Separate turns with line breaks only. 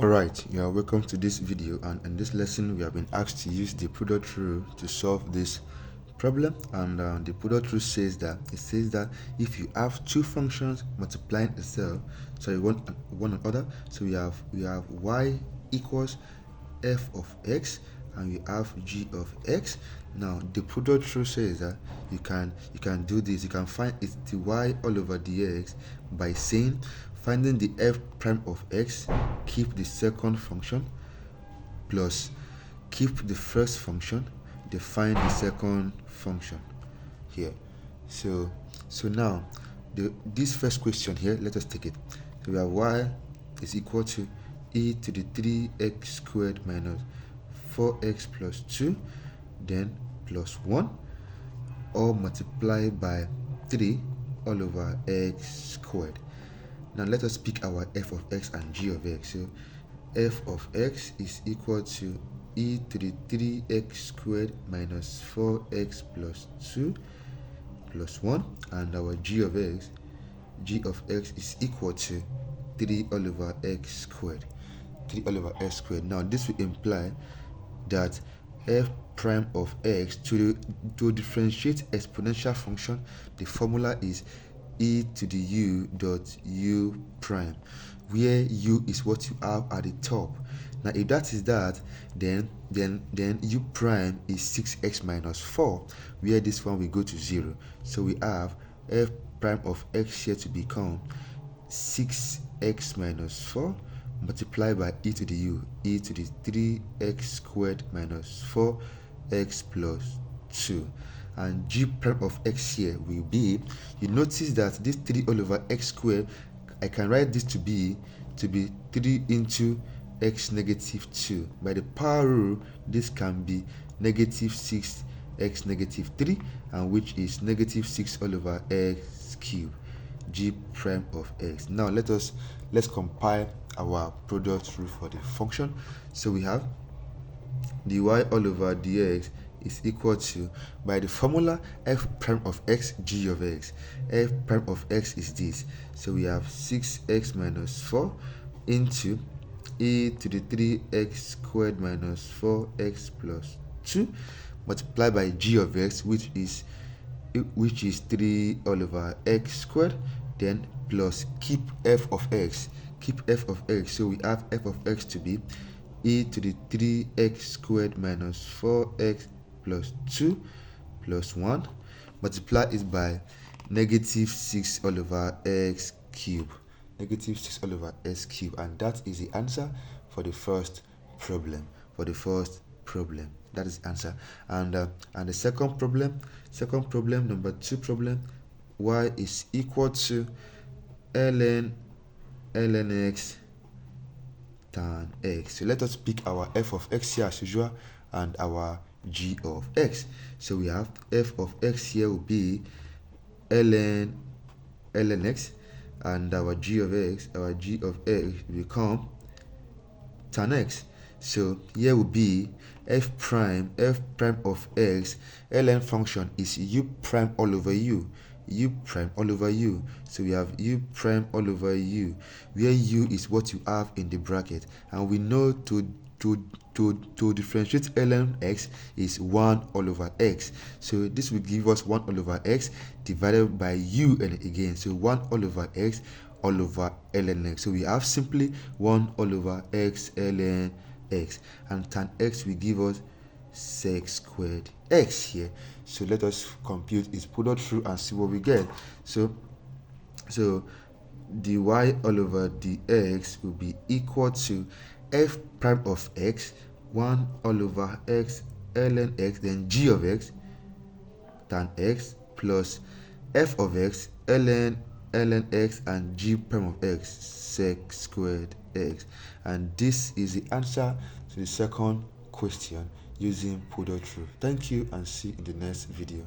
Alright, you are welcome to this video, and in this lesson we have been asked to use the product rule to solve this problem. And the product rule says that if you have two functions multiplying itself, sorry, one another, so we have y equals f of x and we have g of x. Now the product rule says that you can do this. You can find it's the y all over dx by saying finding the f prime of x, keep the second function, plus keep the first function, define the second function here. So now this first question here, let us take it. So we have y is equal to e to the 3x squared minus 4x plus 2 then plus 1, or multiply by 3 all over x squared. Now let us pick our f of x and g of x. So f of x is equal to e to the 3x squared minus 4x plus 2 plus 1, and our g of x is equal to 3 all over x squared. 3 all over x squared. Now this will imply that f prime of x, to differentiate exponential function, the formula is e to the u dot u prime, where u is what you have at the top. Now if that is that, then u prime is 6x minus 4, where this one will go to 0. So we have f prime of x here to become 6x minus 4 multiplied by e to the u, e to the 3x squared minus 4x plus 2. And g prime of x here will be, you notice that this 3 all over x squared, I can write this to be 3 into x negative 2. By the power rule, this can be negative 6x negative 3, and which is negative 6 all over x cubed, g prime of x. Now let's compile our product rule for the function. So we have dy all over dx is equal to, by the formula, f prime of x, g of x. F prime of x is this. So we have 6x minus 4 into e to the 3x squared minus 4x plus 2 multiplied by g of x, which is 3 all over x squared, then plus keep f of x. So we have f of x to be e to the 3x squared minus 4x plus 2 plus 1, multiply it by negative 6 all over x cubed, negative 6 all over x cubed, and that is the answer for the first problem. That is the answer. And the second problem, number 2 problem, y is equal to ln x tan x. So let us pick our f of x here as usual and our g of x. So we have f of x here will be ln x, and our g of x will become tan x. So here will be f prime of x, ln function is u prime all over u. So we have u prime all over u, where u is what you have in the bracket, and we know to differentiate ln x is 1 all over x. So this will give us 1 all over x divided by u, and again, so 1 all over x all over ln x. So we have simply 1 all over x ln x, and tan x will give us sec squared x here. So let us compute its product rule and see what we get. So dy all over dx will be equal to f prime of x, 1 all over x ln x, then g of x tan x, plus f of x ln x and g prime of x sec squared x. And this is the answer to the second question using product rule. Thank you, and see you in the next video.